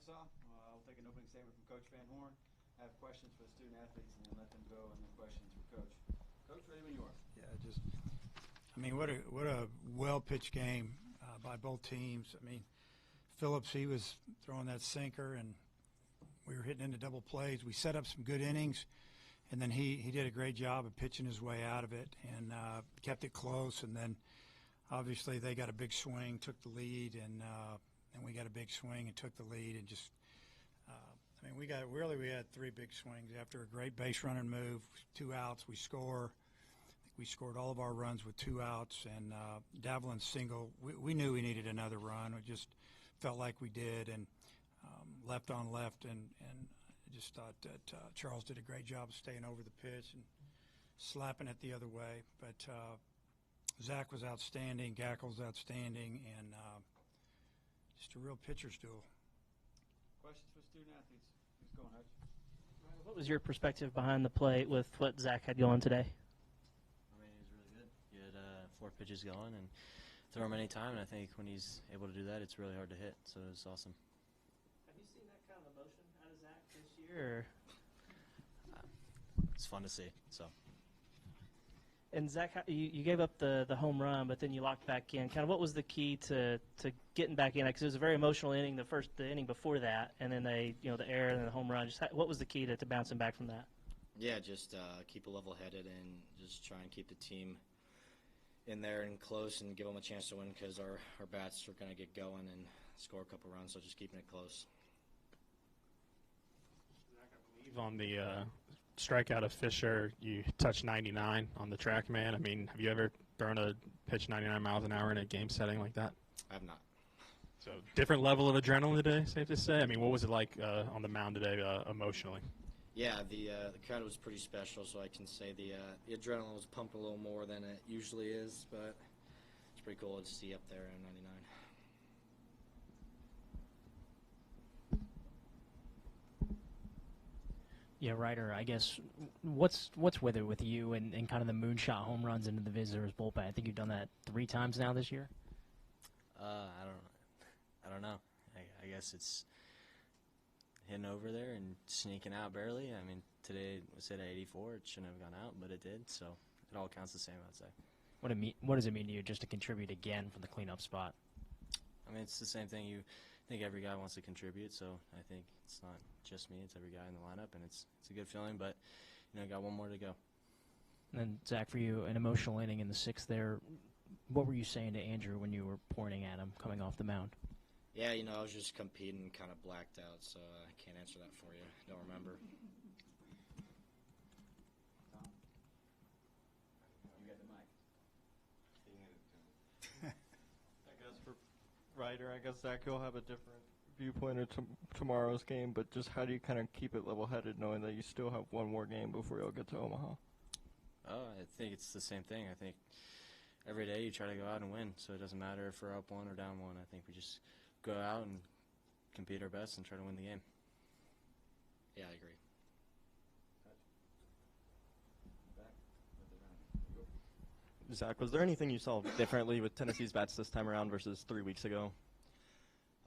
Arkansas. We'll take an opening statement from Coach Van Horn. I have questions for the student athletes and then let them go and then questions for Coach. Coach, ready when you are. Yeah, what a well-pitched game by both teams. Phillips, he was throwing that sinker, and we were hitting into double plays. We set up some good innings, and then he did a great job of pitching his way out of it and kept it close. And then obviously they got a big swing, took the lead, and we got a big swing and took the lead, and just we had three big swings after a great base running move, 2 outs, we score. I think we scored all of our runs with 2 outs, and Davelin's single, we knew we needed another run. We just felt like we did, and left on left, and I just thought that Charles did a great job of staying over the pitch and slapping it the other way. But Zach was outstanding, Gackle's outstanding, and just a real pitcher's duel. Questions for student athletes? Who's going, Hutch? What was your perspective behind the plate with what Zach had going today? He was really good. He had 4 pitches going and throw him any time, and I think when he's able to do that, it's really hard to hit, so it was awesome. Have you seen that kind of emotion out of Zach this year? It's fun to see. So. And Zach, you gave up the home run, but then you locked back in. Kind of what was the key to getting back in? Because it was a very emotional inning, the inning before that, and then the error and then the home run. What was the key to bouncing back from that? Yeah, just keep a level-headed and just try and keep the team in there and close and give them a chance to win, because our bats are going to get going and score a couple runs, so just keeping it close. Zach, I believe on the strikeout of Fisher, you touched 99 on the TrackMan. Have you ever thrown a pitch 99 miles an hour in a game setting like that? I have not. So different level of adrenaline today, safe to say? What was it like on the mound today emotionally? Yeah, the crowd was pretty special, so I can say the adrenaline was pumping a little more than it usually is, but it's pretty cool to see up there in 99. Yeah, Ryder, I guess, what's with it with you and kind of the moonshot home runs into the visitors' bullpen? I think you've done that 3 times now this year. I don't know. I guess it's hitting over there and sneaking out barely. Today it was hit at 84. It shouldn't have gone out, but it did, so it all counts the same, I'd say. What does it mean to you just to contribute again from the cleanup spot? It's the same thing. I think every guy wants to contribute, so I think it's not just me, it's every guy in the lineup, and it's a good feeling, but got one more to go. And then, Zach, for you, an emotional inning in the 6th there, what were you saying to Andrew when you were pointing at him coming off the mound? Yeah, I was just competing, kind of blacked out, so I can't answer that for you. Don't remember. Tom? You got the mic. I guess for Ryder, Zach, you'll have a different viewpoint of tomorrow's game, but just how do you kind of keep it level-headed knowing that you still have one more game before you'll get to Omaha? I think it's the same thing. I think every day you try to go out and win, so it doesn't matter if we're up 1 or down 1. I think we just go out and compete our best and try to win the game. Yeah, I agree. Zach, was there anything you saw differently with Tennessee's bats this time around versus 3 weeks ago?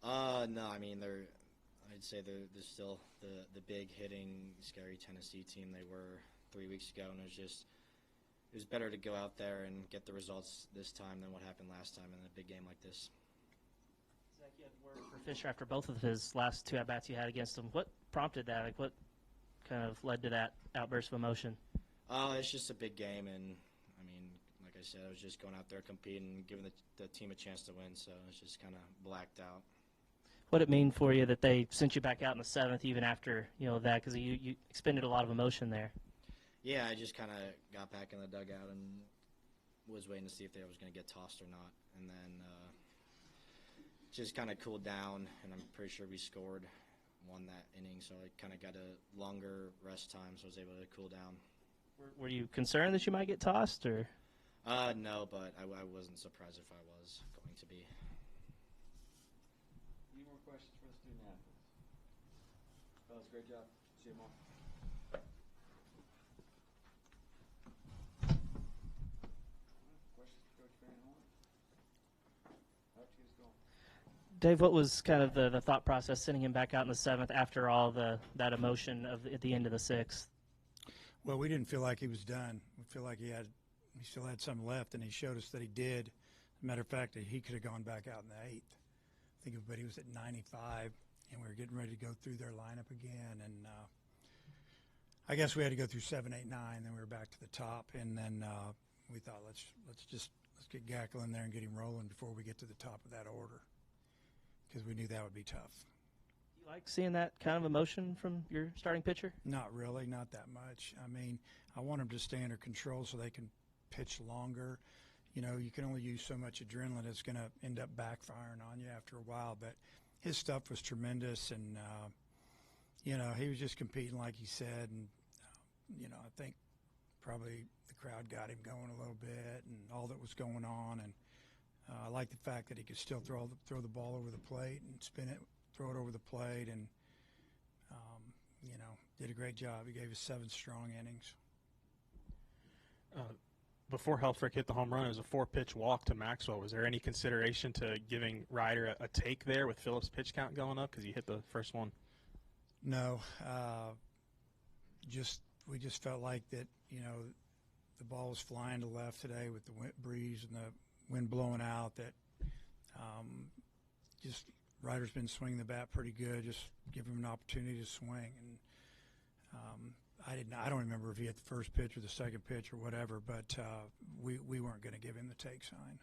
No, I'd say they're still the big hitting, scary Tennessee team they were 3 weeks ago, and it was better to go out there and get the results this time than what happened last time in a big game like this. Zach, you had word for Fisher after both of his last 2 at-bats you had against him. What prompted that? What kind of led to that outburst of emotion? It's just a big game, and like I said, I was just going out there competing, giving the team a chance to win, so it's just kind of blacked out. What did it mean for you that they sent you back out in the 7th even after that, because you expended a lot of emotion there? Yeah, I just kind of got back in the dugout and was waiting to see if they was going to get tossed or not, and then just kind of cooled down, and I'm pretty sure we won that inning, so I kind of got a longer rest time, so I was able to cool down. Were you concerned that you might get tossed, or? No, but I wasn't surprised if I was going to be. Any more questions for the student athletes? Fellas, great job. See you tomorrow. Questions for Coach Van Horn? How'd you get us going? Dave, what was kind of the thought process sending him back out in the 7th after all that emotion at the end of the 6th? Well, we didn't feel like he was done. We feel like he still had some left, and he showed us that he did. As a matter of fact, he could have gone back out in the 8th. I think, but he was at 95, and we were getting ready to go through their lineup again. And I guess we had to go through 7, 8, 9. Then we were back to the top, and then we thought let's get Gackle in there and get him rolling before we get to the top of that order, because we knew that would be tough. Do you like seeing that kind of emotion from your starting pitcher? Not really, not that much. I mean, I want them to stay under control so they can pitch longer. You know, you can only use so much adrenaline. It's going to end up backfiring on you after a while. But his stuff was tremendous, and, you know, he was just competing like he said. And, you know, I think probably the crowd got him going a little bit and all that was going on. And I like the fact that he could still throw the ball over the plate and spin it, throw it over the plate, and, you know, did a great job. He gave us 7 strong innings. Before Helfrich hit the home run, it was a 4-pitch walk to Maxwell. Was there any consideration to giving Ryder a take there with Phillips' pitch count going up because he hit the first one? No, we just felt like that, you know, the ball was flying to left today with the breeze and the wind blowing out, that just Ryder's been swinging the bat pretty good, just give him an opportunity to swing. And I don't remember if he hit the first pitch or the second pitch or whatever, but we weren't going to give him the take sign.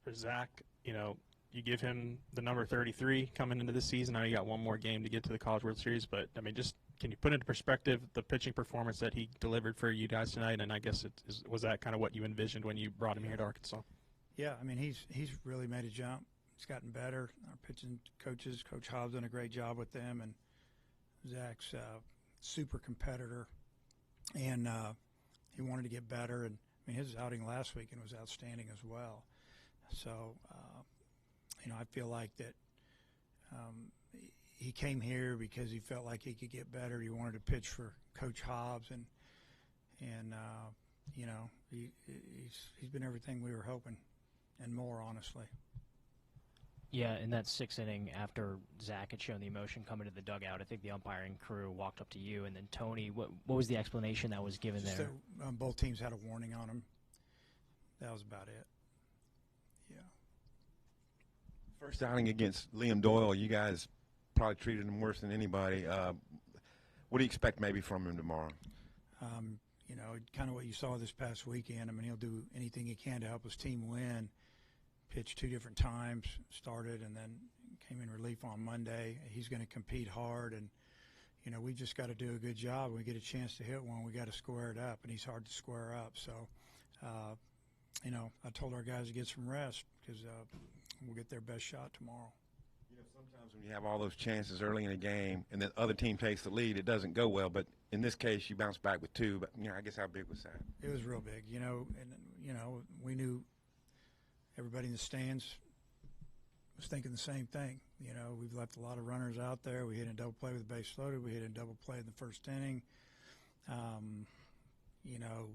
For Zach, you know, you give him the number 33 coming into the season. I know you got one more game to get to the College World Series, but, I mean, just can you put into perspective the pitching performance that he delivered for you guys tonight? And I guess was that kind of what you envisioned when you brought him here to Arkansas? Yeah, I mean, he's really made a jump. He's gotten better. Our pitching coaches, Coach Hobbs, done a great job with them, and Zach's super competitor, and he wanted to get better. And I mean, his outing last weekend was outstanding as well. So, you know, I feel like that he came here because he felt like he could get better. He wanted to pitch for Coach Hobbs, and you know, he's been everything we were hoping and more, honestly. Yeah, in that 6th inning, after Zach had shown the emotion coming to the dugout, I think the umpiring crew walked up to you, and then Tony. What was the explanation that was given Just there? that, both teams had a warning on them. That was about it. Yeah. First outing against Liam Doyle, you guys probably treated him worse than anybody. What do you expect maybe from him tomorrow? You know, kind of what you saw this past weekend. I mean, he'll do anything he can to help his team win. Pitched 2 different times, started, and then came in relief on Monday. He's going to compete hard, and, you know, we just got to do a good job. When we get a chance to hit one, we got to square it up, and he's hard to square up. So, you know, I told our guys to get some rest because we'll get their best shot tomorrow. You know, sometimes when you have all those chances early in a game and the other team takes the lead, it doesn't go well. But in this case, you bounce back with 2. But, you know, I guess how big was that? It was real big, you know, and, you know, we knew everybody in the stands was thinking the same thing. You know, we've left a lot of runners out there. We hit a double play with the base loaded. We hit a double play in the first inning. You know,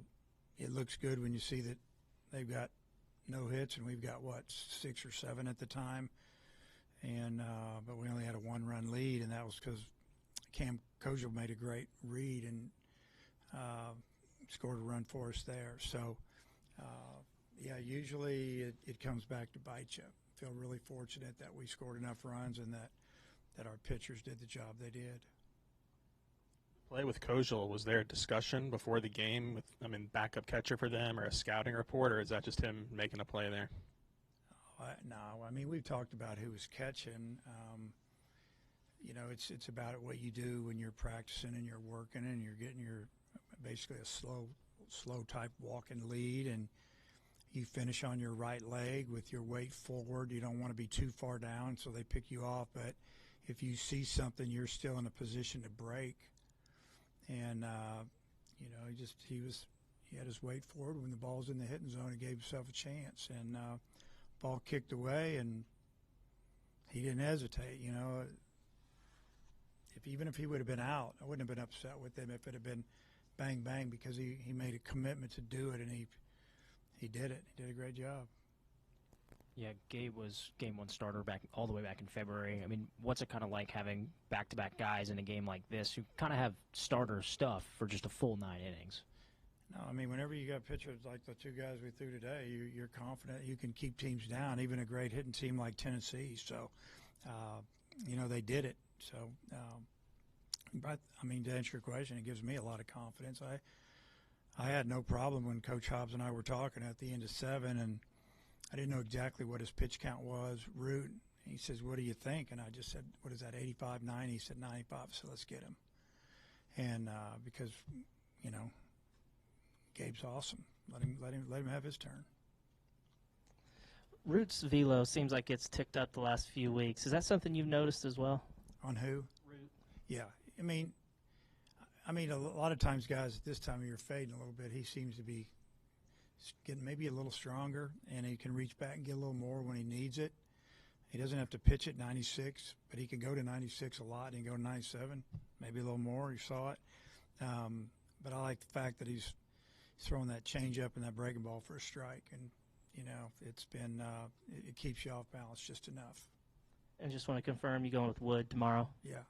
it looks good when you see that they've got no hits and we've got, 6 or 7 at the time. And but we only had a 1-run lead, and that was because Cam Kojal made a great read and scored a run for us there. So, yeah, usually it comes back to bite you. Feel really fortunate that we scored enough runs and that our pitchers did the job they did. Play with Kojal, was there a discussion before the game with, I mean, backup catcher for them or a scouting report, or is that just him making a play there? No, I mean, we've talked about who was catching. You know, it's about what you do when you're practicing and you're working and you're getting your basically a slow type walking lead, and you finish on your right leg with your weight forward. You don't want to be too far down, so they pick you off. But if you see something, you're still in a position to break. And you know, he had his weight forward. When the ball's in the hitting zone, he gave himself a chance, and ball kicked away, and he didn't hesitate. You know, even if he would have been out, I wouldn't have been upset with him if it had been bang bang, because he made a commitment to do it, and he did it. He did a great job. Yeah, Gabe was game one starter back all the way back in February. I mean, what's it kind of like having back-to-back guys in a game like this who kind of have starter stuff for just a full 9 innings? No, I mean, whenever you got pitchers like the 2 guys we threw today, you're confident you can keep teams down, even a great hitting team like Tennessee. So, they did it. So, but, I mean, to answer your question, it gives me a lot of confidence. I had no problem when Coach Hobbs and I were talking at the end of 7, and I didn't know exactly what his pitch count was. Root, he says, "What do you think?" And I just said, "What is that, 85, 90?" He said, 95, so let's get him. And because, Gabe's awesome. Let him have his turn. Root's velo seems like it's ticked up the last few weeks. Is that something you've noticed as well? On who? Root. Yeah. I mean, a lot of times, guys, at this time of year fading a little bit. He seems to be getting maybe a little stronger, and he can reach back and get a little more when he needs it. He doesn't have to pitch at 96, but he can go to 96 a lot. He can go to 97, maybe a little more. You saw it. But I like the fact that he's throwing that changeup and that breaking ball for a strike, and it's been it keeps you off balance just enough. And just want to confirm, you going with Wood tomorrow? Yeah.